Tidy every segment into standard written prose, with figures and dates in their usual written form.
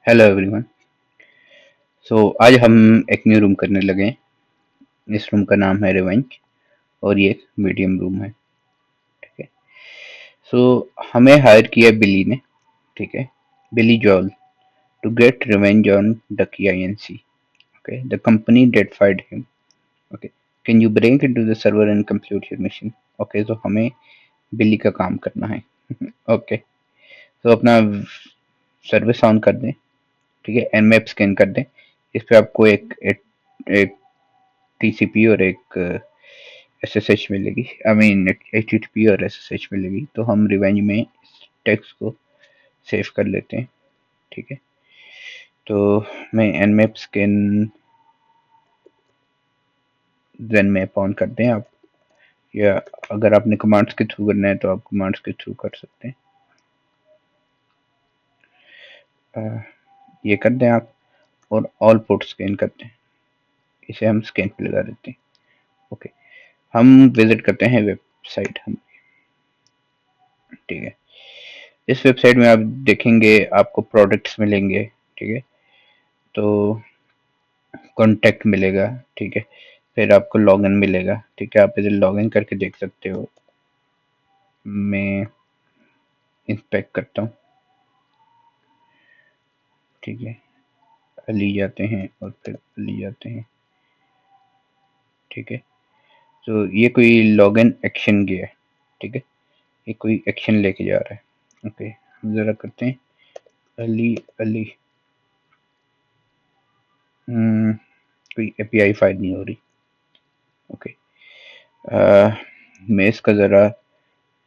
Hello everyone. आज हम एक न्यू रूम करने लगे हैं। इस रूम का नाम है रिवेंज और ये एक मीडियम रूम है। ठीक है। हमें हायर किया बिली ने। ठीक है। Billy Joel to get revenge on Ducky INC. Okay, the company defied him. Okay, can you break into the server and complete your mission. Okay, तो हमें बिली का काम करना है। ओके, तो अपना सर्विस ऑन कर दें। ठीक है, एनमैप स्कैन कर दें। इस पे आपको एक टीसीपी और एक एसएसएच मिलेगी। आई मीन एचटीटीपी और एसएसएच मिलेगी। तो हम रिवेंज में इस टेक्स्ट को सेव कर लेते हैं। ठीक है, तो मैं nmap स्कैन जेन मैप ऑन कर दें आप, या अगर आपने कमांड्स के थ्रू करना है तो आप कमांड्स के थ्रू कर सकते हैं। ये कर दें आप, और ऑल पोर्ट स्कैन करते हैं। इसे हम स्कैन पे लगा देते हैं। ओके, हम विजिट करते हैं वेबसाइट हम। ठीक है, इस वेबसाइट में आप देखेंगे आपको प्रोडक्ट्स मिलेंगे। ठीक है, तो कॉन्टैक्ट मिलेगा। ठीक है, फिर आपको लॉगिन मिलेगा। ठीक है, आप इसे लॉगिन करके देख सकते हो। मैं इंस्पेक्ट करता हूँ। ठीक है, अली जाते हैं और फिर अली जाते हैं। ठीक है, तो ये कोई लॉगिन एक्शन गया है। ठीक है, ये कोई एक्शन लेके जा रहा है। ओके, हम ज़रा करते हैं अली अली। कोई एपीआई फाइल नहीं हो रही। ओके, मैं इसका ज़रा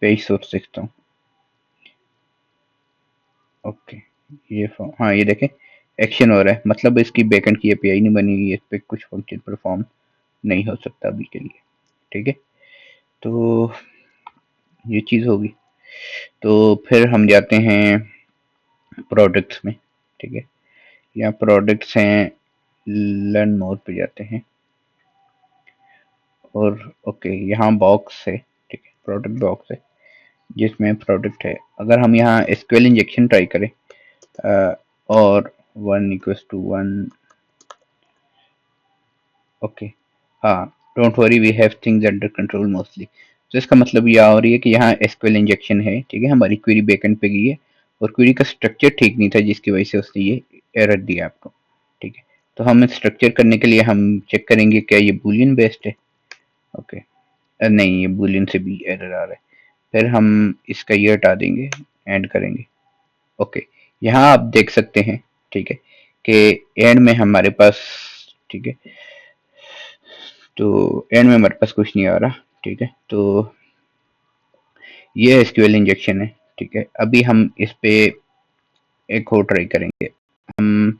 पेज सोर्स देखता हूँ। ओके, ये फॉर्म, हाँ ये देखें, एक्शन हो रहा है, मतलब इसकी बैकएंड की एपीआई नहीं बनी हुई है, इस पे कुछ फंक्शन परफॉर्म नहीं हो सकता अभी के लिए। ठीक है, तो ये चीज़ होगी। तो फिर हम जाते हैं प्रोडक्ट्स में। ठीक है, यहाँ प्रोडक्ट्स हैं, लर्न मोर पे जाते हैं, और ओके यहाँ बॉक्स है। ठीक है, प्रोडक्ट बॉक्स है जिसमें प्रोडक्ट है। अगर हम यहाँ एसक्यूएल इंजेक्शन ट्राई करें, और 1 = 1। ओके, हाँ, don't worry we have things under control mostly. तो इसका मतलब यह हो रही है कि यहाँ एसक्यूएल इंजेक्शन है। ठीक है, हमारी क्वेरी बैकएंड पे गई है और क्वेरी का स्ट्रक्चर ठीक नहीं था, जिसकी वजह से उसने ये एरर दिया आपको। ठीक है, तो हम स्ट्रक्चर करने के लिए हम चेक करेंगे क्या ये बूलियन बेस्ड है। ओके, नहीं, ये बूलियन से भी एरर आ रहा है। फिर हम इसका ये हटा देंगे, एंड करेंगे। ओके, यहाँ आप देख सकते हैं। ठीक है, कि एंड में हमारे पास, ठीक है, तो एंड में हमारे पास कुछ नहीं आ रहा। ठीक है, तो ये एसक्यूएल इंजेक्शन है। ठीक है, अभी हम इस पे एक और ट्राई करेंगे। हम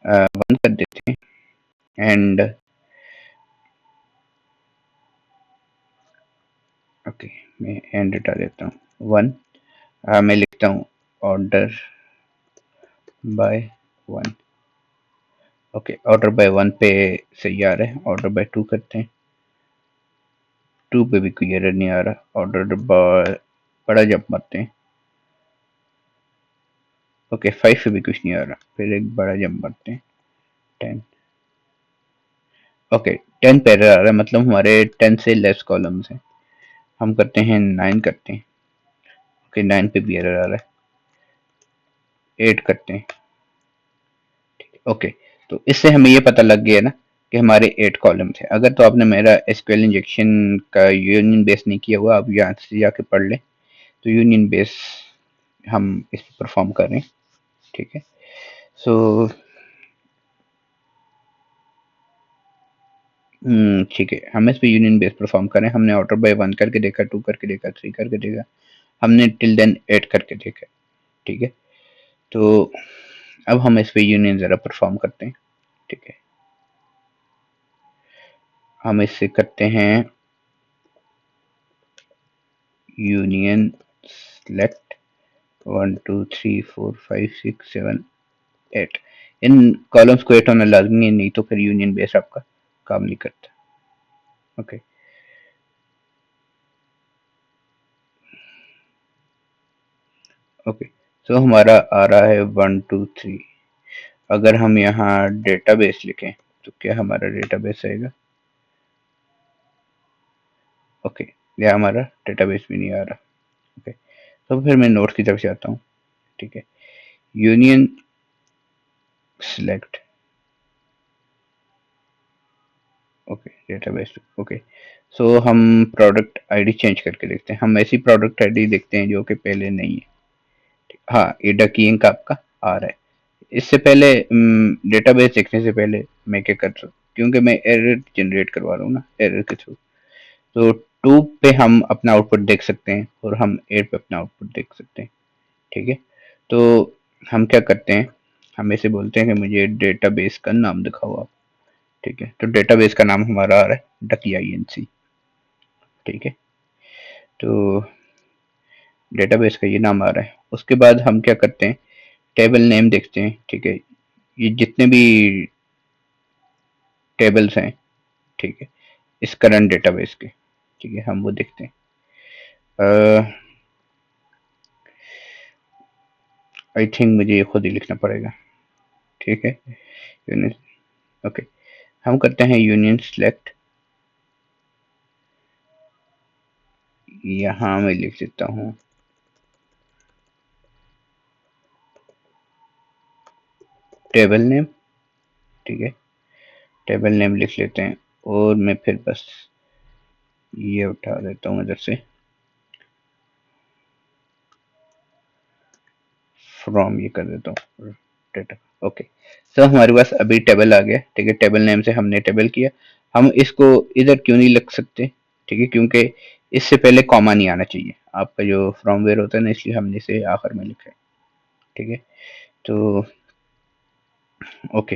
बंद कर देते हैं, एंड ओके, मैं एंड हटा देता हूँ। 1, मैं लिखता हूँ order by 1। Okay, order by 1 पे सही आ रहा है। ऑर्डर बाय 2 करते हैं। 2 पे भी कोई एरर नहीं आ रहा। ऑर्डर बाय, बड़ा जंप मारते हैं। ओके, 5 पे भी कुछ नहीं आ रहा। फिर एक बड़ा जंप मारते हैं। 10। ओके, 10 पे एरर आ रहा है, मतलब हमारे 10 से लेस कॉलम्स हैं। हम करते हैं 9 करते हैं। ओके, 9 पे भी एरर आ रहा है। 8 करते हैं। ओके, तो इससे हमें ये पता लग गया ना कि हमारे 8 कॉलम्स हैं। अगर तो आपने मेरा एसक्यूएल इंजेक्शन का यूनियन बेस नहीं किया हुआ, आप यहाँ से जाके पढ़ लें। तो यूनियन बेस हम इस पर परफॉर्म कर रहे हैं। ठीक है, सो ठीक है, हम इस पे यूनियन बेस परफॉर्म करें। हमने ऑर्डर बाय 1 करके देखा, 2 करके देखा, 3 करके देखा, हमने टिल देन 8 करके देखा। ठीक है, तो अब हम इस पे यूनियन ज़रा परफॉर्म करते हैं। ठीक है, हम इससे करते हैं यूनियन सेलेक्ट 1 2 3 4 5 6 7 8। इन कॉलम्स को 8 होना लाजमी है, नहीं तो फिर यूनियन बेस आपका काम नहीं करता। ओके, ओके, सो हमारा आ रहा है 1 2 3। अगर हम यहाँ डेटाबेस लिखें तो क्या हमारा डेटाबेस आएगा? ओके, यह हमारा डेटाबेस भी नहीं आ रहा। ओके, तो फिर मैं नोट्स की तरफ जाता हूँ। ठीक है, union select. Okay, database. Okay, so हम प्रोडक्ट आईडी चेंज करके देखते हैं। हम ऐसी प्रोडक्ट आईडी देखते हैं जो कि पहले नहीं है। हाँ, ये डकिंग का आपका आ रहा है। इससे पहले डेटाबेस देखने से पहले मैं क्या कर रहा हूँ, क्योंकि मैं एरर जनरेट करवा रहा हूँ ना एरर के थ्रू, तो 2 पे हम अपना आउटपुट देख सकते हैं और हम 8 पे अपना आउटपुट देख सकते हैं। ठीक है, तो हम क्या करते हैं, हम ऐसे बोलते हैं कि मुझे डेटाबेस का नाम दिखाओ आप। ठीक है, तो डेटाबेस का नाम हमारा आ रहा है डकी INC। ठीक है, तो डेटाबेस का ये नाम आ रहा है। उसके बाद हम क्या करते हैं, टेबल नेम देखते हैं। ठीक है, ये जितने भी टेबल्स हैं, ठीक है, इस करंट डेटाबेस के, ठीक है, हम वो देखते हैं। आई थिंक मुझे ये खुद ही लिखना पड़ेगा। ठीक है, यूनियन। ओके, हम करते हैं यूनियन सेलेक्ट। यहाँ मैं लिख देता हूँ टेबल नेम। ठीक है, टेबल नेम लिख लेते हैं और मैं फिर बस ये उठा देता हूँ इधर से, फ्रॉम ये कर देता हूँ डेटा। ओके, तो हमारे पास अभी टेबल आ गया। ठीक है, टेबल नेम से हमने टेबल किया। हम इसको इधर क्यों नहीं लिख सकते? ठीक है, क्योंकि इससे पहले कॉमा नहीं आना चाहिए आपका जो फ्रॉम वेयर होता है ना, इसलिए हमने इसे आखिर में लिखा है। ठीक है, तो ओके,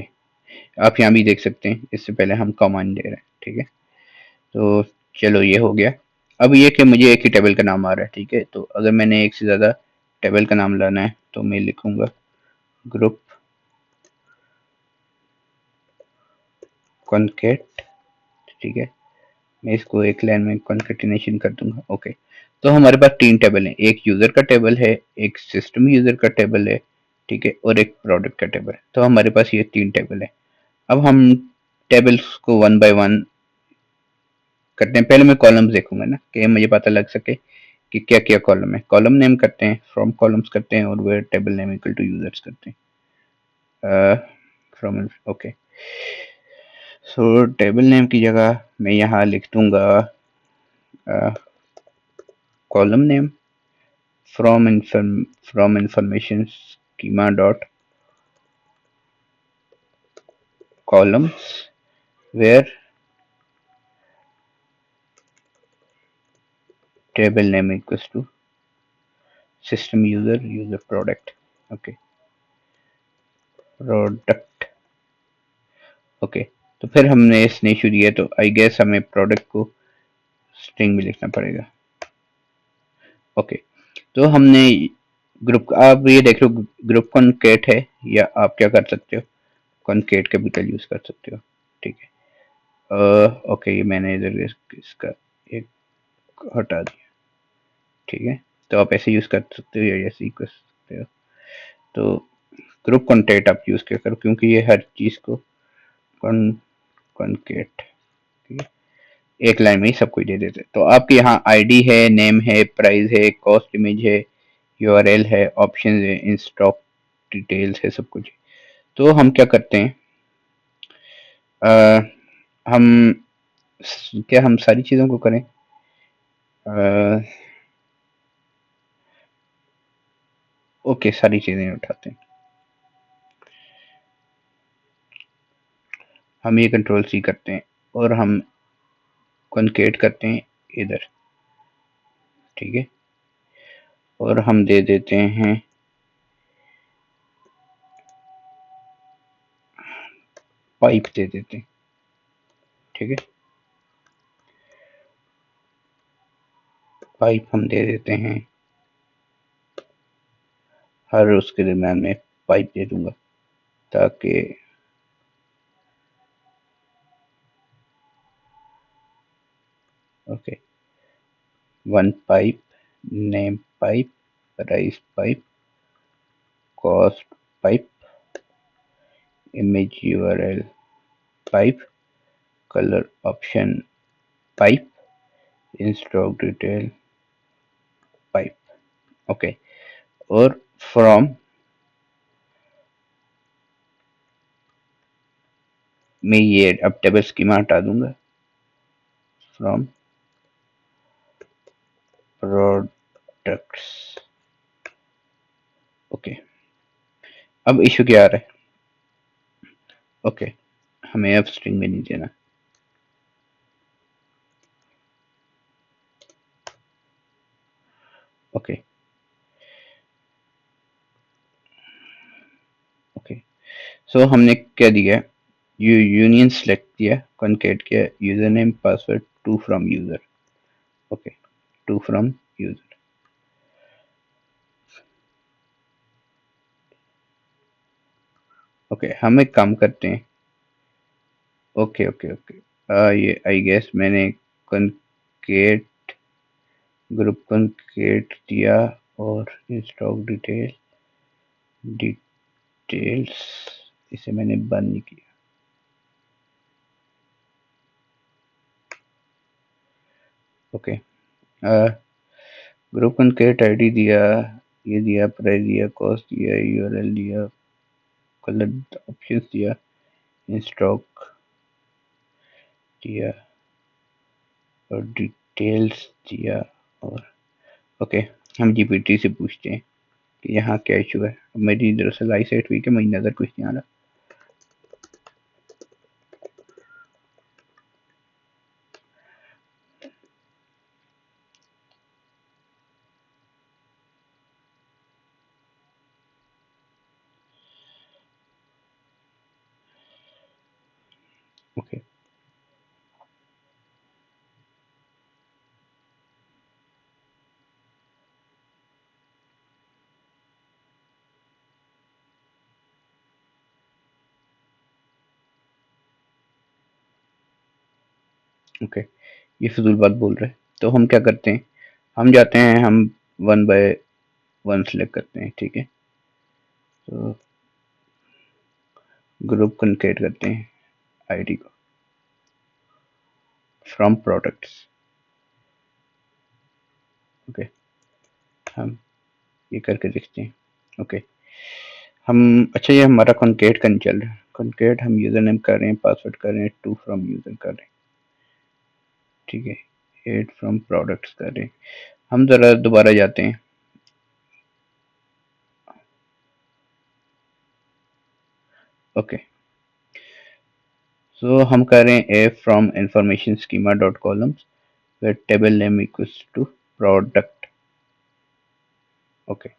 आप यहाँ भी देख सकते हैं इससे पहले हम कॉमा नहीं दे रहे हैं। ठीक है, तो चलो ये हो गया। अब ये कि मुझे एक ही टेबल का नाम आ रहा है। ठीक है, तो अगर मैंने एक से ज़्यादा टेबल का नाम लाना है तो मैं लिखूंगा ग्रुप कॉन्केट। ठीक है, मैं इसको एक लाइन में कॉन्केटिनेशन कर दूंगा। ओके, तो हमारे पास 3 टेबल हैं, एक यूज़र का टेबल है, एक सिस्टम यूज़र का टेबल है, ठीक है, और एक प्रोडक्ट का टेबल है। तो हमारे पास ये 3 टेबल है। अब हम टेबल्स को वन बाय वन करते हैं। पहले मैं कॉलम्स देखूंगा ना, कि मुझे पता लग सके कि क्या क्या कॉलम है। कॉलम नेम करते हैं, फ्रॉम कॉलम्स करते हैं, और where table name equal to users करते हैं। From, okay, so table name की जगह मैं यहाँ लिख दूंगा column name from information schema dot columns where table name equals to system user product। Okay, product. Okay, तो फिर हमने इसने इशू दिया, तो आई गेस हमें प्रोडक्ट को स्ट्रिंग में लिखना पड़ेगा। ओके, तो हमने ग्रुप, आप ये देख लो ग्रुप कॉन्केट है, या आप क्या कर सकते हो, कॉन्केट कैपिटल यूज कर सकते हो। ठीक है, ओके, ये मैंने इधर इसका एक हटा दिया। ठीक है, तो आप ऐसे यूज कर सकते हो या ऐसे ही कर सकते हो। तो ग्रुप कॉन्टेक्ट आप यूज क्या करो, क्योंकि ये हर चीज को कॉन्केट, ठीक है, एक लाइन में ही सब कुछ दे देते हैं। तो आपके यहाँ आईडी है, नेम है, प्राइस है, कॉस्ट इमेज है, यूआरएल है, ऑप्शन है, इन स्टॉक डिटेल्स है, सब कुछ है। तो हम क्या करते हैं, हम क्या हम सारी चीजों को करें, ओके, सारी चीजें उठाते हैं। हम ये कंट्रोल सी करते हैं और हम कॉन्केट करते हैं इधर। ठीक है, और हम दे देते हैं पाइप दे देते हैं। ठीक है, पाइप हम दे देते हैं, हर उसके दरम्यान में पाइप दे दूंगा, ताकि okay, one pipe, name pipe, price pipe, cost pipe, image URL pipe, color option pipe, in stock detail pipe. Okay और फ्रॉम में ये अब टेबल स्कीमा हटा दूंगा, फ्रॉम प्रोडक्ट्स। ओके अब इशू क्या आ रहा है? ओके हमें अब स्ट्रिंग में नहीं देना। ओके ओके सो हमने क्या दिया, यूनियन सेलेक्ट किया, कॉन्केट किया, user name password to from user. Okay to from user. Okay हम एक काम करते हैं। ओके ओके ओके ये आई गेस मैंने कॉन्केट ग्रुप कॉन्केट दिया और स्टॉक डिटेल्स इसे मैंने बंद नहीं किया। ओके ग्रुप कॉन्केट आईडी दिया, ये दिया, प्राइस दिया, कॉस्ट दिया, यूआरएल दिया, कलर ऑप्शंस दिया, स्टॉक दिया और डिटेल्स दिया और ओके हम जीपीटी से पूछते हैं कि यहाँ क्या इशू है। मेरी दरअसल आई साइट हुई कि मुझे नज़र कुछ नहीं आ रहा। ओके ओके ये फिजूल बात बोल रहे हैं, तो हम क्या करते हैं, हम जाते हैं, हम वन बाय वन सेलेक्ट करते हैं, ठीक है। तो ग्रुप कॉन्केट करते हैं आईडी को फ्रॉम प्रोडक्ट्स। ओके हम ये करके देखते हैं। ओके हम अच्छा ये हमारा कॉन्केट करने चल रहा है, कॉन्केट हम यूज़र नेम कर रहे हैं, पासवर्ड कर रहे हैं, टू फ्रॉम यूज़र कर रहे हैं, ठीक है, एट फ्रॉम प्रोडक्ट्स कर रहे हैं। हम ज़रा दोबारा जाते हैं। ओके सो हम कर रहे हैं a from information schema dot columns where table name equals to product। Okay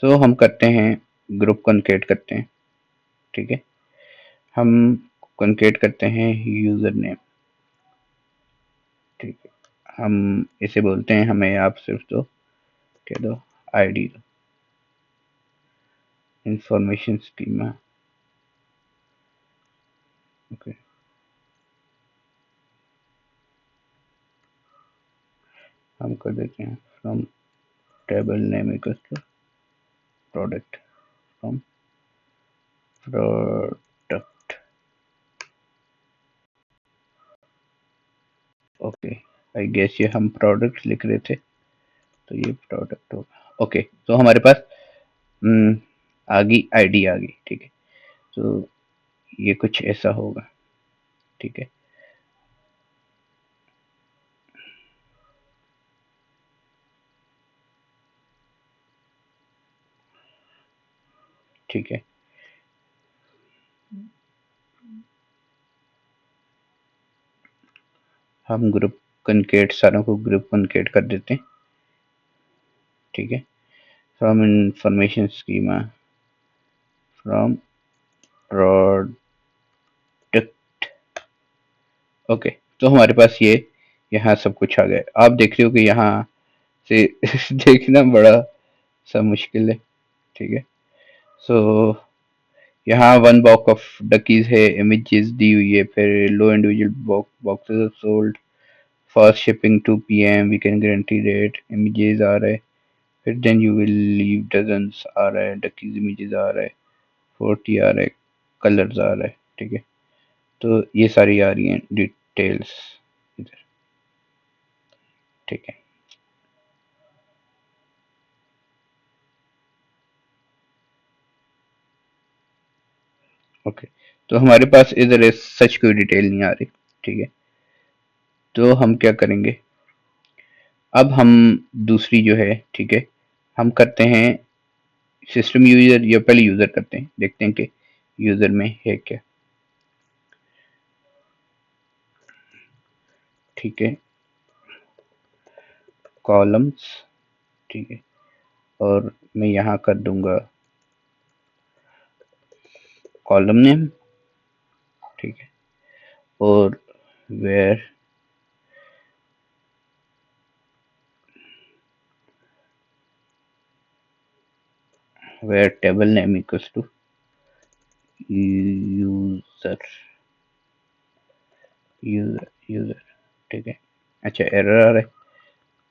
so हम करते हैं ग्रुप कॉन्केट करते हैं, ठीक है। हम कॉन्केट करते हैं यूजर नेम, ठीक है। हम इसे बोलते हैं, हमें आप सिर्फ दो क्या दो, आईडी दो, इंफॉर्मेशन स्कीमा। ओके हम कर देते हैं from table name equals to product, from product. Okay I guess ये हम प्रोडक्ट लिख रहे थे तो ये प्रोडक्ट होगा। ओके तो हमारे पास आ गई, आईडी आ गई, ठीक है। तो ये कुछ ऐसा होगा, ठीक है। ठीक है हम ग्रुप कनकेट सारों को ग्रुप कनकेट कर देते हैं, ठीक है। From information schema from product. Okay तो हमारे पास ये यहाँ सब कुछ आ गया। आप देख रहे हो कि यहाँ से देखना बड़ा सा मुश्किल है, ठीक है। सो यहाँ वन बॉक्स ऑफ डकीज है, इमेजेस दी हुई है, फिर लो individual boxes sold, fast shipping 2 PM, we can guarantee rate, images आ रहा है, फिर then you will leave dozens आ रहा है, डकीज इमेजेस आ रहा है, 40 आ रहा है, कलर्स आ रहा है, ठीक है। तो ये सारी आ रही हैं डिटेल्स इधर, ठीक है। ओके, तो हमारे पास इधर सच कोई डिटेल नहीं आ रही, ठीक है। तो हम क्या करेंगे, अब हम दूसरी जो है, ठीक है, हम करते हैं सिस्टम यूजर, या पहले यूजर करते हैं, देखते हैं कि यूजर में है क्या, ठीक है। कॉलम्स, ठीक है, और मैं यहाँ कर दूंगा कॉलम नेम, ठीक है, और where table name equals to user, user, ठीक है। अच्छा, एरर आ रहा है,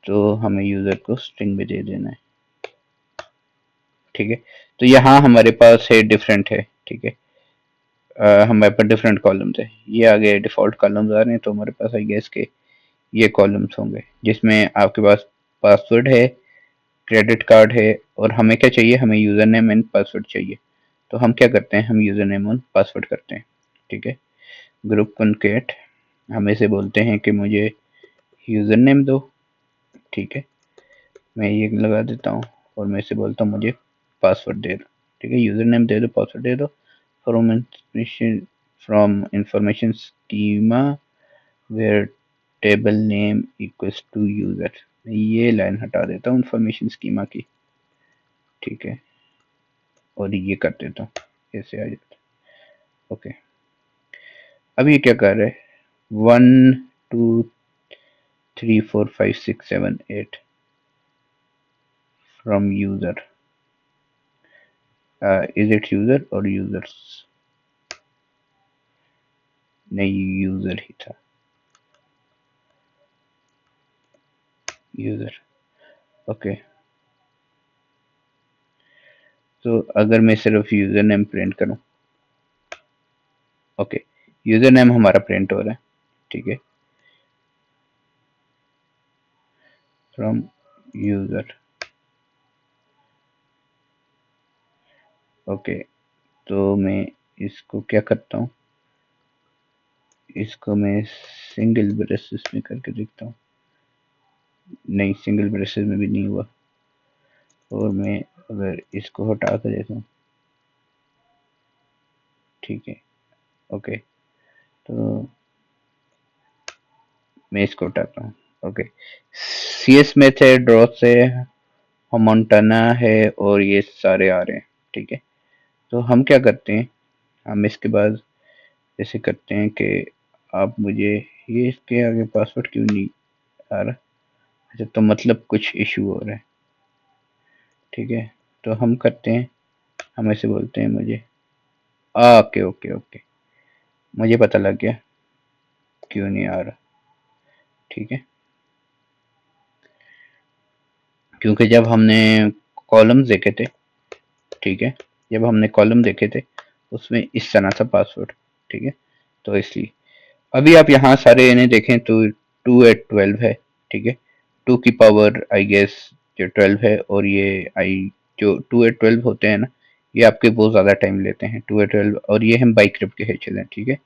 तो हमें यूजर को स्ट्रिंग में दे देना है, ठीक है। तो यहाँ हमारे पास है डिफरेंट है, ठीक है। हमारे पास डिफरेंट कॉलम्स है, ये आगे डिफॉल्ट कॉलम्स आ रहे हैं, तो हमारे पास आई गेस के ये कॉलम्स होंगे जिसमें आपके पास पासवर्ड है, क्रेडिट कार्ड है, और हमें क्या चाहिए, हमें यूजर नेम एंड पासवर्ड चाहिए। तो हम क्या करते हैं, हम यूजर नेम और पासवर्ड करते हैं, ठीक है। ग्रुप कॉन्केट, हम इसे बोलते हैं कि मुझे यूजर नेम दो, ठीक है, मैं ये लगा देता हूँ, और मैं इसे बोलता हूँ मुझे पासवर्ड दे दो, ठीक है। यूजर नेम दे दो, पासवर्ड दे दो। From information schema where table name equals to user, ये लाइन हटा देता हूँ इंफॉर्मेशन स्कीमा की, ठीक है, और ये कर देता हूँ, ऐसे आ जाता है। ओके, अब ये क्या कर रहा है, 1 2 3 4 5 6 7 8 from user, is it user और यूजर्स, नहीं यूजर ही था, यूजर। ओके, तो अगर मैं सिर्फ यूजर नेम प्रिंट करूं, ओके, यूजर नेम हमारा प्रिंट हो रहा है, ठीक है, फ्रॉम यूजर। ओके, तो मैं इसको क्या करता हूँ, इसको मैं सिंगल ब्रेसेस में करके देखता हूँ, नहीं सिंगल ब्रेसेस में भी नहीं हुआ, और मैं अगर इसको हटा कर देता हूँ, ठीक है। ओके, तो मैं इसको हटाता हूँ। Okay, C S method draw से मोन्टाना है, और ये सारे आ रहे हैं, ठीक है। तो हम क्या करते हैं, हम इसके बाद ऐसे करते हैं कि आप मुझे, ये इसके आगे पासवर्ड क्यों नहीं आ रहा, अच्छा तो मतलब कुछ इशू हो रहा है, ठीक है। तो हम करते हैं, हम ऐसे बोलते हैं मुझे, ओके ओके ओके, मुझे पता लग गया क्यों नहीं आ रहा, ठीक है। क्योंकि जब हमने कॉलम्स देखे थे, ठीक है, जब हमने कॉलम देखे थे उसमें इस तरह था पासवर्ड, ठीक है, तो इसलिए अभी आप यहाँ सारे इन्हें देखें तो 2 8 12 है, ठीक है, 2 की पावर आई गेस जो 12 है, और ये आई जो 2 8 12 होते हैं ना, ये आपके बहुत ज़्यादा टाइम लेते हैं 2 8 12, और ये हम बाइक्रिप्ट के है चलें, ठीक है।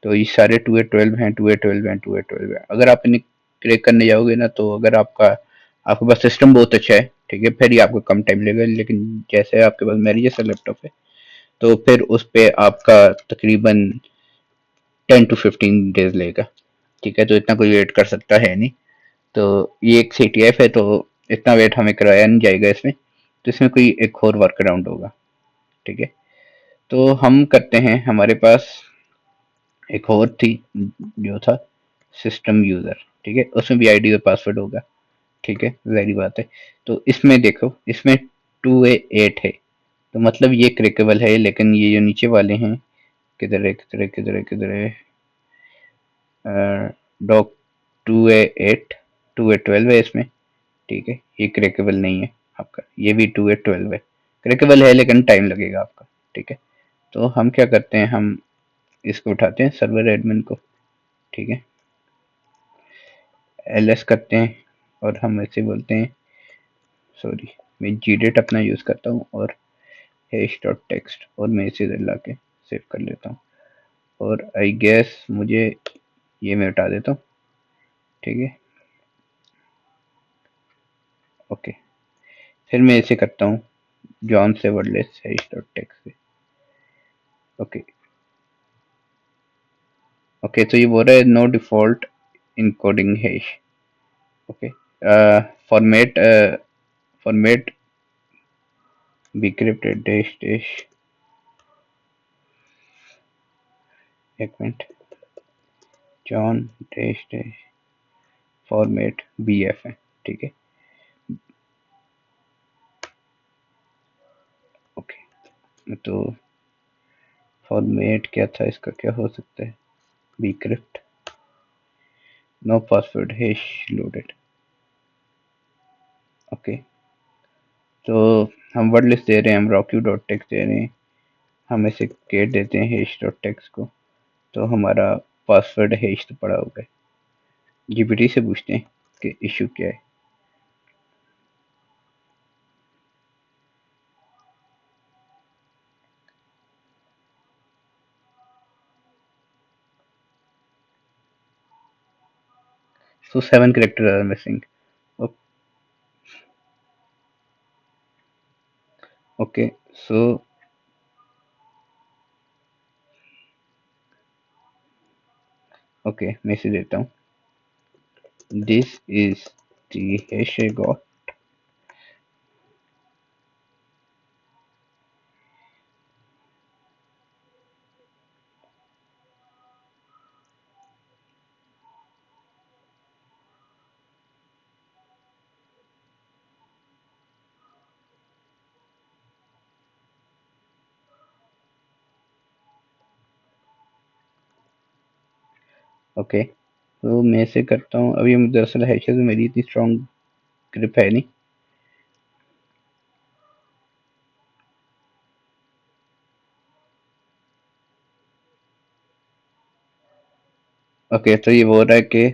तो ये सारे 2 8 12 हैं, 2 8 12 हैं, 2 8 12 है। अगर आप इन्हें क्रैक करने जाओगे ना, तो अगर आपके पास सिस्टम बहुत अच्छा है, ठीक है, फिर ही आपको कम टाइम लगेगा, लेकिन जैसे आपके पास मेरी जैसा लैपटॉप है, तो फिर उस पे आपका तकरीबन 10 to 15 डेज लेगा, ठीक है। तो इतना कोई वेट कर सकता है नहीं, तो ये एक सी टी एफ है, तो इतना वेट हमें कराया नहीं जाएगा इसमें, तो इसमें कोई एक और वर्क अराउंड होगा, ठीक है। तो हम करते हैं, हमारे पास एक और थी जो था सिस्टम यूजर, ठीक है, उसमें भी आईडी और पासवर्ड होगा, ठीक है, जाहिर बात है। तो इसमें देखो, इसमें 2 8 है, तो मतलब ये क्रैकेबल है, लेकिन ये जो नीचे वाले हैं, किधर है किधर है किधर है किधर है, डॉक 2 8 2 8 12 है इसमें, ठीक है, ये क्रैकेबल नहीं है आपका, ये भी 2 8 12 है, क्रैकेबल है लेकिन टाइम लगेगा आपका, ठीक है। तो हम क्या करते हैं, हम इसको उठाते हैं सर्वर एडमिन को, ठीक है, ls करते हैं और हम ऐसे बोलते हैं, सॉरी मैं gdate अपना यूज करता हूँ और hash.text, और मैं इसे इधर ला के सेव कर लेता हूँ, और आई गेस मुझे ये मैं उठा देता हूँ, ठीक है, ओके। फिर मैं इसे करता हूँ जॉन से वर्डलेस hash.text से, ओके ओके। तो ये बोल रहा है no default encoding hash, okay, format format bcrypted dash dash, एक minute, John dash dash format bf है, ठीक है, ओके। तो फॉर्मेट क्या था इसका, क्या हो सकता है, bcrypt no password hash loaded, okay. तो हम वर्ड लिस्ट दे रहे हैं, हम rocky.txt दे रहे हैं, हम इसे केट देते हैं hash.txt को, तो हमारा पासवर्ड हैश तो पड़ा होगा, जीपीटी से पूछते हैं कि इशू क्या है। So 7 characters are missing. Okay, so okay, मैं इसे देता हूँ, this is the hash I got, okay. तो मैं इसे करता हूँ, अभी दरअसल हैशेस में मेरी इतनी स्ट्रॉन्ग ग्रिप है नहीं, ओके। तो ये बोल रहा है कि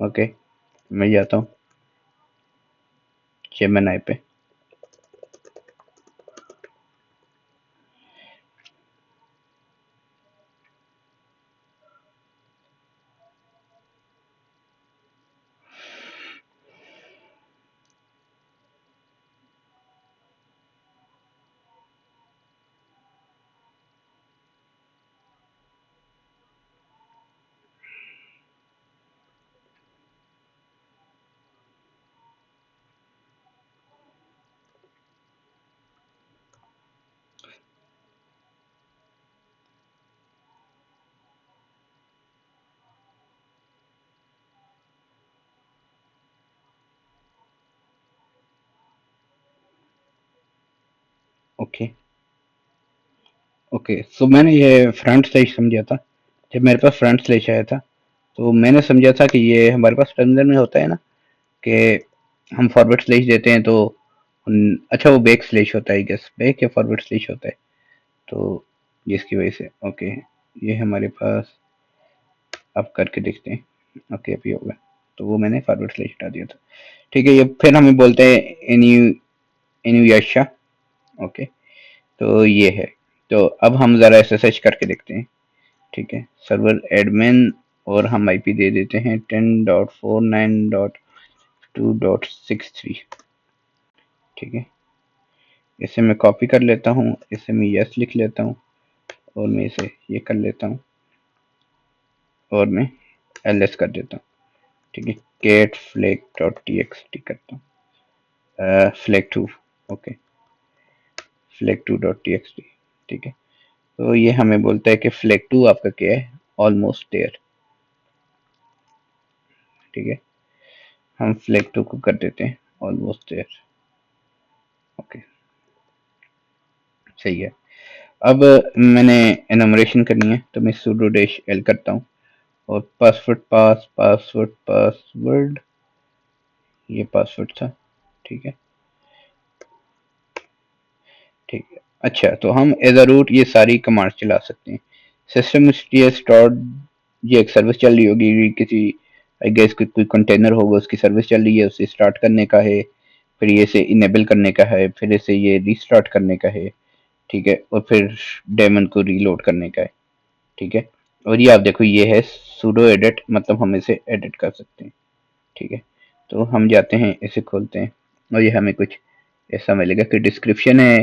ओके, मैं जाता हूँ जेमिनी पे, ओके ओके। सो मैंने ये फ्रंट स्लैश समझा था, जब मेरे पास फ्रंट स्लैश आया था तो मैंने समझा था कि ये हमारे पास टर्मिनल में होता है ना, कि हम फॉरवर्ड स्लैश देते हैं तो अच्छा वो बैक स्लैश होता है, गेस बैक या फॉरवर्ड स्लैश होता है, तो जिसकी वजह से ओके, ये हमारे पास अब करके देखते हैं, ओके अभी होगा, तो वो मैंने फॉरवर्ड स्लैश हटा दिया था, ठीक है। ये फिर हमें बोलते हैं इनुयाशा, ओके। तो ये है, तो अब हम ज़रा एसएसएच करके देखते हैं, ठीक है, सर्वर एडमिन, और हम आईपी दे देते हैं 10.49.2.63, ठीक है। इसे मैं कॉपी कर लेता हूँ, इसे मैं यस लिख लेता हूँ, और मैं इसे ये कर लेता हूँ, और मैं ls कर देता हूँ, ठीक है, गेट फ्लैग डॉट टीएक्सटी करता हूँ, flag two, okay, flag two dot TXT, ठीक है। तो ये हमें बोलता है कि फ्लैग टू आपका क्या है, ऑलमोस्ट देयर, ठीक है, हम फ्लैग टू को कर देते हैं ऑलमोस्ट देयर, ओके, सही है। अब मैंने एनमरेशन करनी है, तो मैं sudo dash l करता हूँ, और पासवर्ड ये पासवर्ड था, ठीक है, ठीक है। अच्छा, तो हम एज अ रूट ये सारी कमांड चला सकते हैं। सिस्टम स्टार्ट, ये एक सर्विस चल रही होगी किसी, आई गेस कोई कंटेनर होगा, उसकी सर्विस चल रही है, उसे स्टार्ट करने का है, फिर ये इसे इनेबल करने का है, फिर इसे ये रीस्टार्ट करने का है, ठीक है, और फिर डेमन को रीलोड करने का है, ठीक है। और ये आप देखो, ये है sudo edit, मतलब हम इसे एडिट कर सकते हैं, ठीक है। तो हम जाते हैं, इसे खोलते हैं, और ये हमें कुछ ऐसा मिलेगा कि डिस्क्रिप्शन है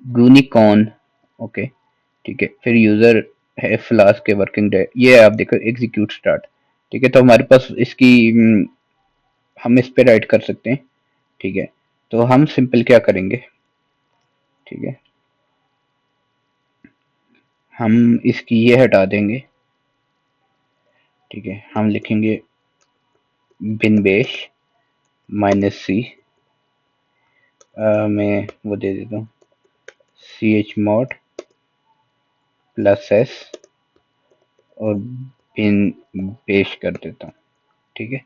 यूनिकॉर्न, ओके, ठीक है। फिर यूजर है फ्लास्क के वर्किंग डे, ये आप देखो एग्जीक्यूट स्टार्ट, ठीक है। तो हमारे पास इसकी हम इस पे राइट कर सकते हैं, ठीक है। तो हम सिंपल क्या करेंगे, ठीक है, हम इसकी ये हटा देंगे, ठीक है। हम लिखेंगे बिन बेश -c, मैं वो दे देता हूँ chmod +s, और बिन बेश कर देता हूँ, ठीक है।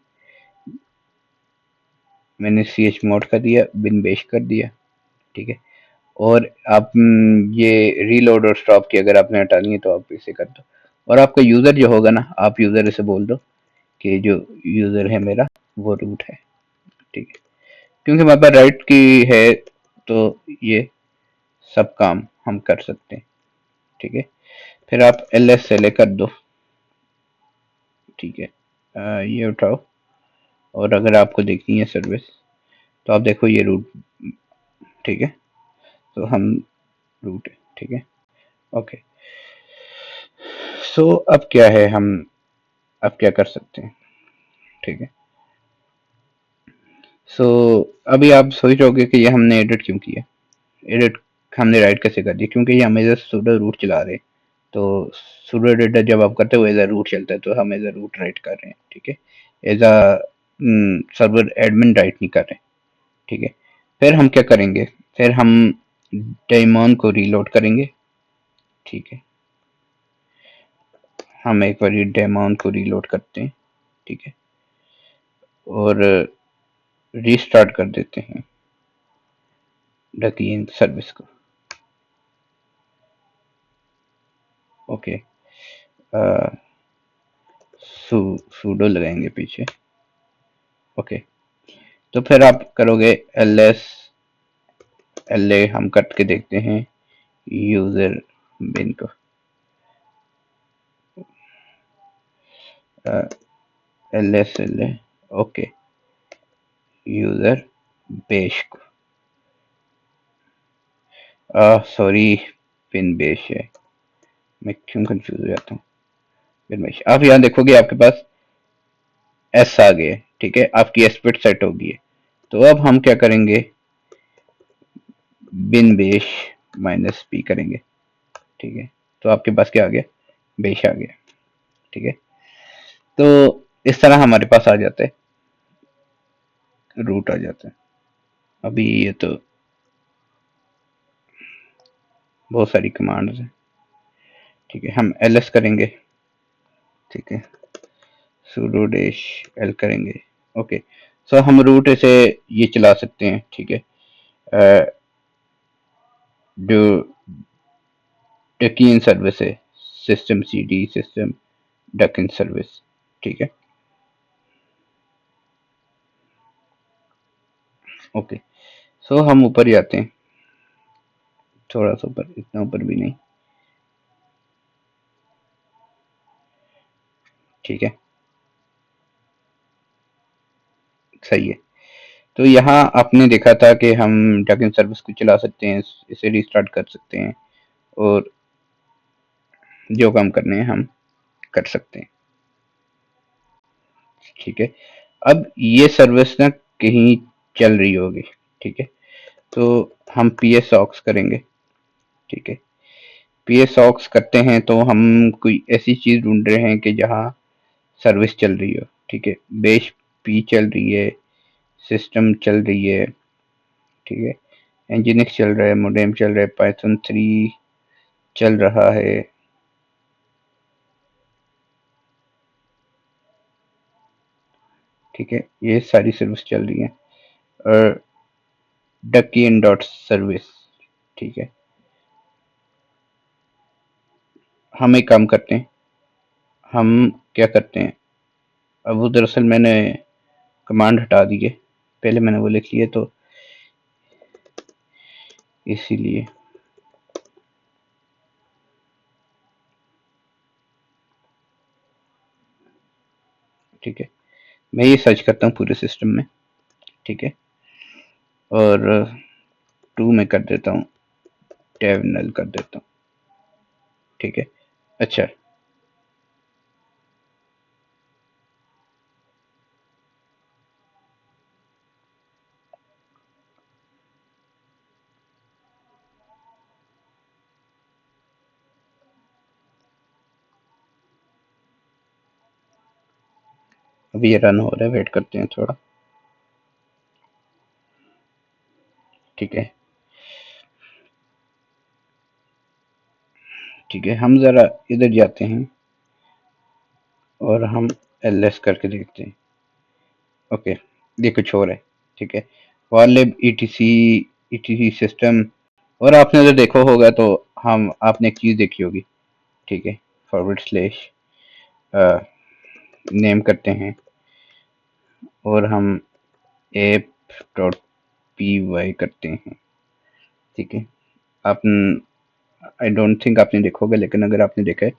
मैंने chmod का दिया, बिन बेश कर दिया, ठीक है। और आप ये रीलोड और स्टॉप की अगर आपने हटानी है तो आप इसे कर दो। और आपका यूजर जो होगा ना, आप यूजर इसे बोल दो कि जो यूजर है मेरा वो रूट है, ठीक है। क्योंकि हमारे पास राइट की है, तो ये सब काम हम कर सकते हैं, ठीक है। फिर आप ls से ले कर दो, ठीक है। ये उठाओ, और अगर आपको देखनी है सर्विस, तो आप देखो ये रूट, ठीक है। तो हम रूट है, ठीक है, ओके। सो अब क्या है, हम अब क्या कर सकते हैं, ठीक है। सो अभी आप सोच रहोगे कि ये हमने एडिट क्यों किया। एडिट हमने राइट कैसे कर दिया, क्योंकि ये हम एज sudo रूट चला रहे हैं। तो sudo एडिटर जब आप करते हो एज अ रूट चलता है, तो हम एज अ रूट राइट कर रहे हैं, ठीक है। As a server admin right नहीं कर रहे, ठीक है। फिर हम क्या करेंगे, फिर हम डेमॉन को रीलोड करेंगे, ठीक है। हम एक बार डेमॉन को रीलोड करते हैं, ठीक है, और रीस्टार्ट कर देते हैं डकीन सर्विस को, ओके। सूडो लगाएंगे पीछे, ओके। तो फिर आप करोगे ls हम करके देखते हैं यूजर बिन को, ls ओके, यूजर बेश को, सॉरी, बिन बेश है, मैं क्यों कंफ्यूज हो जाता हूँ। बिन बेश, आप यहाँ देखोगे आपके पास एस आ गया, ठीक है, आपकी एस्पेक्ट सेट होगी है। तो अब हम क्या करेंगे, बिन बेश -p करेंगे, ठीक है। तो आपके पास क्या आ गया, बेश आ गया, ठीक है। तो इस तरह हमारे पास आ जाता है, रूट आ जाता है। अभी ये तो बहुत सारी कमांड्स हैं, ठीक है। हम ls करेंगे, ठीक है, sudo dash l करेंगे, ओके। सो हम रूट से ये चला सकते हैं, ठीक है, जो डकिन सर्विस है, सिस्टम cd सिस्टम डकिन सर्विस, ठीक है, ओके। सो हम ऊपर जाते हैं, थोड़ा सा ऊपर, इतना ऊपर भी नहीं, ठीक है, सही है। तो यहाँ आपने देखा था कि हम डकिन सर्विस को चला सकते हैं, इसे रिस्टार्ट कर सकते हैं, और जो काम करने हैं हम कर सकते हैं, ठीक है। अब ये सर्विस ना कहीं चल रही होगी, ठीक है। तो हम ps ऑक्स करेंगे, ठीक है। ps ऑक्स करते हैं तो हम कोई ऐसी चीज ढूंढ रहे हैं कि जहाँ सर्विस चल रही हो, ठीक है। बेश p चल रही है, सिस्टम चल रही है, ठीक है, एनजीनिक्स चल रहा है, मोडेम चल रहा है, पाइथन 3 चल रहा है, ठीक है। ये सारी सर्विस चल रही है, और डकियन डॉट सर्विस। ठीक है, हम एक काम करते हैं, हम क्या करते हैं, अब वो दरअसल मैंने कमांड हटा दी है, पहले मैंने वो लिख लिए तो इसीलिए। ठीक है, मैं ये सर्च करता हूँ पूरे सिस्टम में। ठीक है, और 2 में कर देता हूँ, टर्मिनल कर देता हूँ। ठीक है, अच्छा अभी ये रन हो रहा है, वेट करते हैं थोड़ा। ठीक है, ठीक है, हम ज़रा इधर जाते हैं और हम ls करके देखते हैं। ओके, ये कुछ और है। ठीक है, वार्लिब ईटीसी सिस्टम, और आपने अगर देखा होगा तो हम आपने एक चीज़ देखी होगी। ठीक है, फॉरवर्ड स्लैश नेम करते हैं और हम एप डॉट पी वाई करते हैं। ठीक है, आप, आई डोंट थिंक आपने देखा होगा, लेकिन अगर आपने देखा है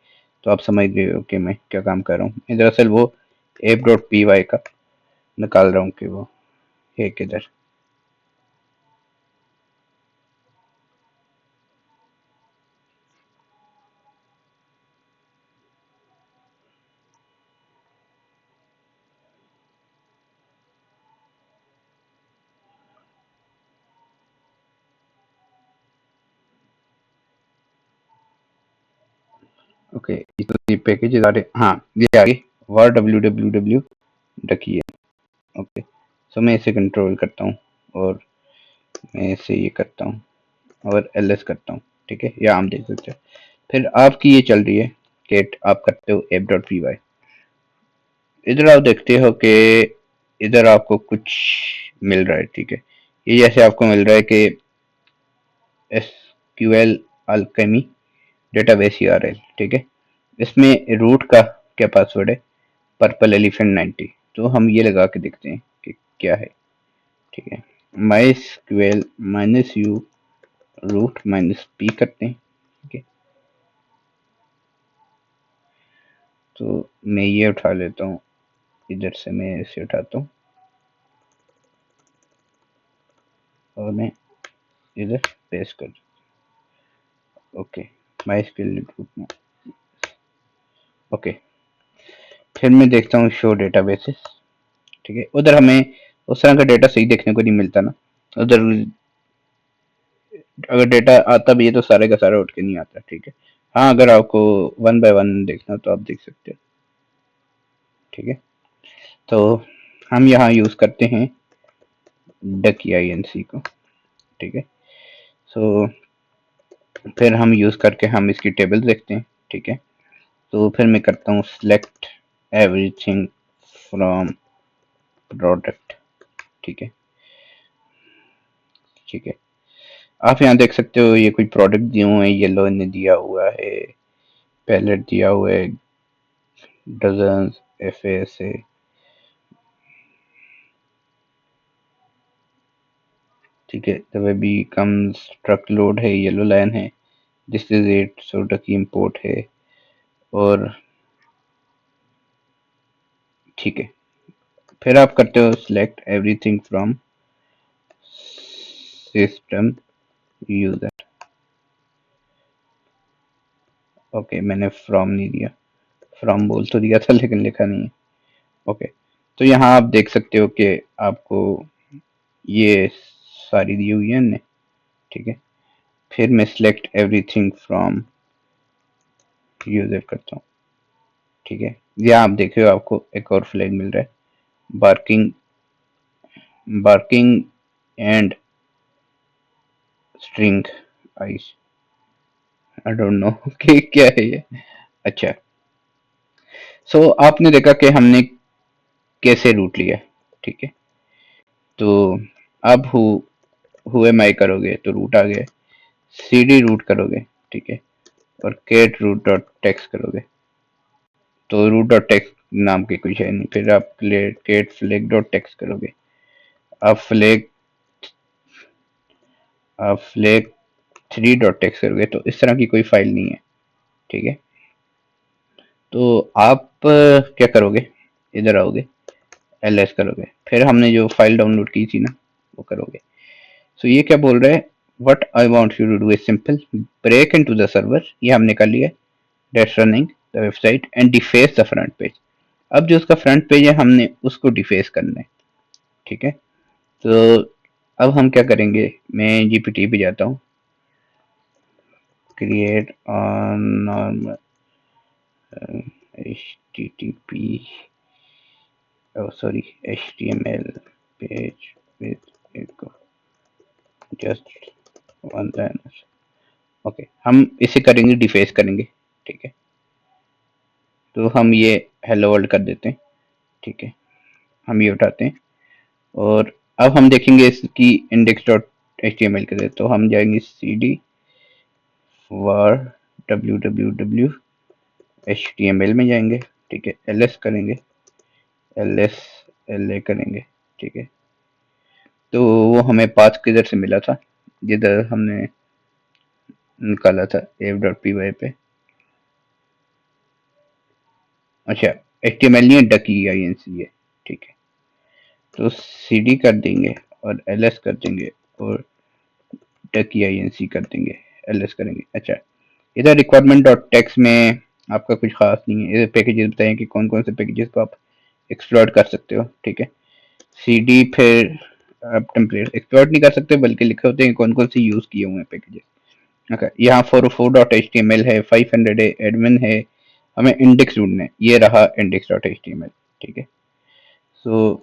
तो आप समझ गए हो कि मैं क्या काम कर रहा हूँ। मैं दरअसल वो एप डॉट पी वाई का निकाल रहा हूँ कि वो है किधर। ओके, ये पैकेजेस आ रहे, हाँ ये आ गई, var www रखिए। ओके, सो मैं इसे कंट्रोल करता हूँ और मैं इसे ये करता हूँ और ls करता हूँ। ठीक है, या हम देख सकते हैं फिर आपकी ये चल रही है कि आप करते हो एप डॉट पी वाई। इधर आप देखते हो कि इधर आपको कुछ मिल रहा है। ठीक है, ये जैसे आपको मिल रहा है कि SQL अल्केमी डेटाबेस URL। ठीक है, इसमें रूट का क्या पासवर्ड है, पर्पल एलिफेंट 90। तो हम ये लगा के देखते हैं कि क्या है। ठीक है, MySQL minus U root minus P करते हैं। ठीक है, तो मैं ये उठा लेता हूँ, इधर से मैं इसे उठाता हूँ और मैं इधर पेस्ट कर दूँ। ओके, माई स्क्वेल रूट में। ओके, फिर मैं देखता हूँ शो डेटाबेसेस। ठीक है, उधर हमें उस तरह का डेटा सही देखने को नहीं मिलता ना। उधर अगर डेटा आता भी है तो सारे का सारा उठ के नहीं आता। ठीक है, हाँ अगर आपको वन बाय वन देखना हो तो आप देख सकते हो। ठीक है, तो हम यहाँ यूज करते हैं डक INC को। ठीक है, सो फिर हम यूज करके हम इसकी टेबल देखते हैं। ठीक है, तो फिर मैं करता हूँ सिलेक्ट एवरीथिंग फ्रॉम प्रोडक्ट। ठीक है, ठीक है, आप यहाँ देख सकते हो ये कुछ प्रोडक्ट दिए हुए हैं, येलो ने दिया हुआ है, पैलेट दिया हुआ है, डजन FASA। ठीक है, the baby comes truck load है, येलो लाइन है, दिस इज इट, सोडा की इम्पोर्ट है। और ठीक है, फिर आप करते हो select everything from system user. Okay, मैंने फ्रॉम नहीं दिया, फ्रॉम बोल तो दिया था लेकिन लिखा नहीं है। ओके, तो यहाँ आप देख सकते हो कि आपको ये सारी दी हुई है हमने। ठीक है, फिर मैं सिलेक्ट एवरीथिंग फ्रॉम यूजर करता हूँ। ठीक है, यहाँ आप देख रहे हो आपको एक और फ्लैग मिल रहा है, barking barking and string ice. I don't know कि क्या है ये। अच्छा, सो आपने देखा कि हमने कैसे रूट लिया। ठीक है, तो अब whoami करोगे तो रूट आ गया, cd रूट करोगे, ठीक है, और केट रूट डॉट टेक्स्ट करोगे तो रूट डॉट टेक्स्ट नाम की कुछ है नहीं, फिर आप केट फ्लैग डॉट टेक्स्ट करोगे, आप फ्लैग आप फ्लैग 3 डॉट टेक्स्ट करोगे तो इस तरह की कोई फाइल नहीं है, ठीक है। तो आप क्या करोगे, इधर आओगे, ls करोगे, फिर हमने जो फाइल डाउनलोड की थी ना वो करोगे। सो ये क्या बोल रहा है, what I want you to do is simple, break in to the server, ये हमने कर लिया, that's running the website and deface the front page. अब जो उसका फ्रंट पेज है हमने उसको डिफेस करना है, ठीक है। तो अब हम क्या करेंगे, मैं जीपीटी पे जाता हूँ, create on normal http html page with just one liner, okay, हम इसे करेंगे डिफेस करेंगे, ठीक है। तो हम ये हेलो वर्ल्ड कर देते हैं, ठीक है, हम ये उठाते हैं और अब हम देखेंगे इसकी index dot H T M L के, तो हम जाएंगे C D var www H T M L में जाएंगे, ठीक है, एल एस करेंगे, एल एस एल ए करेंगे, ठीक है। तो वो हमें पाथ किधर से मिला था, जिधर हमने निकाला था एफ डॉट पी वाई पे, अच्छा एच टी एम एल नहीं है, डकी आई एन सी है, ठीक है। तो सी डी कर देंगे और एल एस कर देंगे और डकी आई एन सी कर देंगे, एल एस करेंगे। अच्छा, इधर रिक्वायरमेंट डॉट टेक्स्ट में आपका कुछ खास नहीं है, इधर पैकेजेस बताएं कि कौन कौन से पैकेजेस को आप एक्सप्लोर कर सकते हो, ठीक है। सी डी फिर आप टेम्पलेट एक्सप्लोर नहीं कर सकते, बल्कि लिखे होते हैं कौन कौन से यूज किए हुए हैं पैकेजेस, ओके। यहाँ 404 dot H T M L है, 500 है, एडमिन है, हमें इंडेक्स ढूंढना है, ये रहा index dot H T M L, ठीक है। सो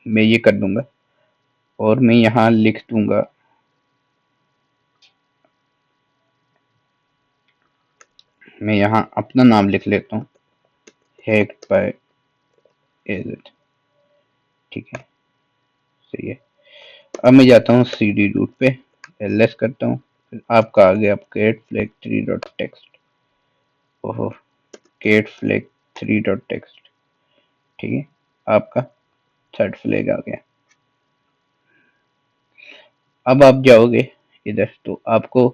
मैं ये कर दूंगा और मैं यहाँ लिख दूंगा, मैं यहाँ अपना नाम लिख लेता हूँ, हैक्ड बाय एजेंट, ठीक है, सही है। अब मैं जाता हूँ सी डी रूट पे, एल एस करता हूँ, फिर आपका आ गया केट फ्लैग 3 डॉट टेक्स्ट, ओहो, केट फ्लैग 3 डॉट टेक्स्ट, ठीक है, आपका थर्ड फ्लैग आ गया। अब आप जाओगे इधर तो आपको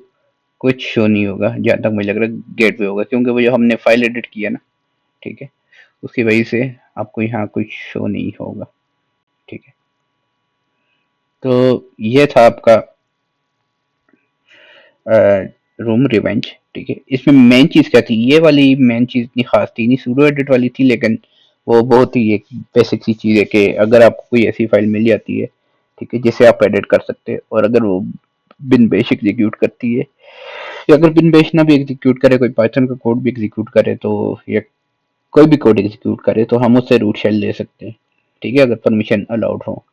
कुछ शो नहीं होगा, जहाँ तक मुझे लग रहा है गेट वे होगा, क्योंकि वो जो हमने फाइल एडिट किया ना, ठीक है, उसकी वजह से आपको यहाँ कुछ शो नहीं होगा, ठीक है। तो ये था आपका रूम रिवेंज, ठीक है। इसमें मेन चीज क्या थी, ये वाली मेन चीज इतनी खास थी नहीं, सूडो एडिट वाली थी, लेकिन वो बहुत ही एक बेसिक सी चीज है कि अगर आपको कोई ऐसी फाइल मिल जाती है, ठीक है, जिसे आप एडिट कर सकते हैं, और अगर वो बिन बेश एग्जीक्यूट करती है, या अगर बिन बेश ना भी एग्जीक्यूट करे, कोई पाइथन का कोड भी एग्जीक्यूट करे, तो या कोई भी कोड एग्जीक्यूट करे, तो हम उससे रूट शेल ले सकते हैं, ठीक है, अगर परमिशन अलाउड हो।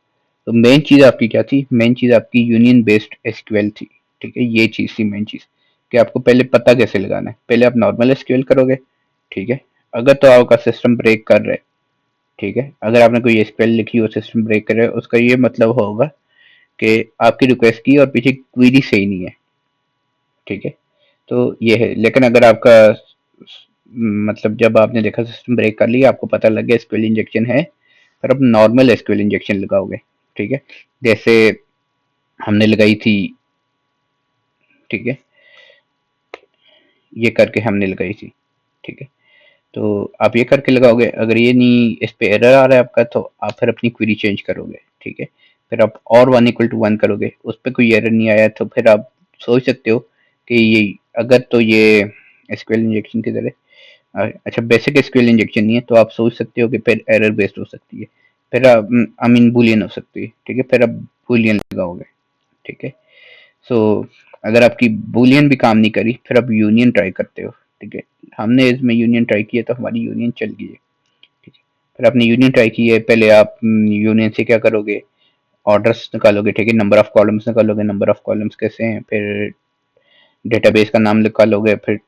तो मेन चीज आपकी क्या थी, मेन चीज आपकी यूनियन बेस्ड एसक्यूएल थी, ठीक है, ये चीज थी मेन चीज, कि आपको पहले पता कैसे लगाना है। पहले आप नॉर्मल एसक्यूएल करोगे, ठीक है, अगर तो आपका सिस्टम ब्रेक कर रहा है, ठीक है, अगर आपने कोई एसक्यूएल लिखी और सिस्टम ब्रेक कर रहा है, उसका ये मतलब होगा कि आपकी रिक्वेस्ट की और पीछे क्वेरी सही नहीं है, ठीक है। तो ये है, लेकिन अगर आपका मतलब जब आपने देखा सिस्टम ब्रेक कर लिया, आपको पता लग गया एसक्यूएल इंजेक्शन है, फिर आप नॉर्मल एसक्यूएल इंजेक्शन लगाओगे, ठीक है, जैसे हमने लगाई थी, ठीक है, ये करके हमने लगाई थी, ठीक है। तो आप ये करके लगाओगे, अगर ये नहीं, इस पे एरर आ रहा है आपका, तो आप फिर अपनी क्वेरी चेंज करोगे, ठीक है। फिर आप और 1 = 1 करोगे, उस पर कोई एरर नहीं आया, तो फिर आप सोच सकते हो कि ये, अगर तो ये एसक्यूएल इंजेक्शन की तरह, अच्छा बेसिक एसक्यूएल इंजेक्शन नहीं है, तो आप सोच सकते हो कि फिर एरर बेस्ड हो सकती है, फिर आप आई मीन बुलियन हो सकती है, ठीक है, फिर आप बुलियन लगाओगे, ठीक है। सो अगर आपकी बुलियन भी काम नहीं करी, फिर आप यूनियन ट्राई करते हो, ठीक है। हमने इसमें यूनियन ट्राई किया तो हमारी यूनियन चल गई है, ठीक है। फिर आपने यूनियन ट्राई की है, पहले आप यूनियन से क्या करोगे, ऑर्डर्स निकालोगे, ठीक है, नंबर ऑफ कॉलम्स निकालोगे, नंबर ऑफ कॉलम्स कैसे हैं, फिर डेटाबेस का नाम निकालोगे, फिर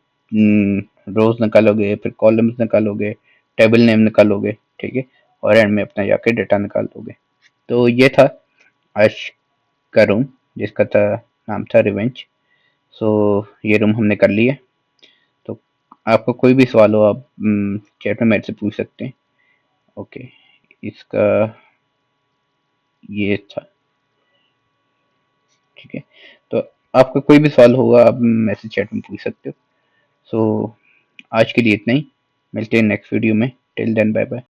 रोज निकालोगे, फिर कॉलम्स निकालोगे, टेबल नेम निकालोगे, ठीक है, और एंड में अपना जाके डेटा निकाल दोगे। तो ये था आज का रूम, जिसका था नाम था रिवेंज। सो ये रूम हमने कर लिया। तो आपको कोई भी सवाल हो आप चैट में मेरे से पूछ सकते हैं। ओके, इसका ये था, ठीक है। तो आपका कोई भी सवाल होगा आप मैसेज चैट में पूछ सकते हो। सो आज के लिए इतना ही, मिलते हैं नेक्स्ट वीडियो में। Till then bye bye.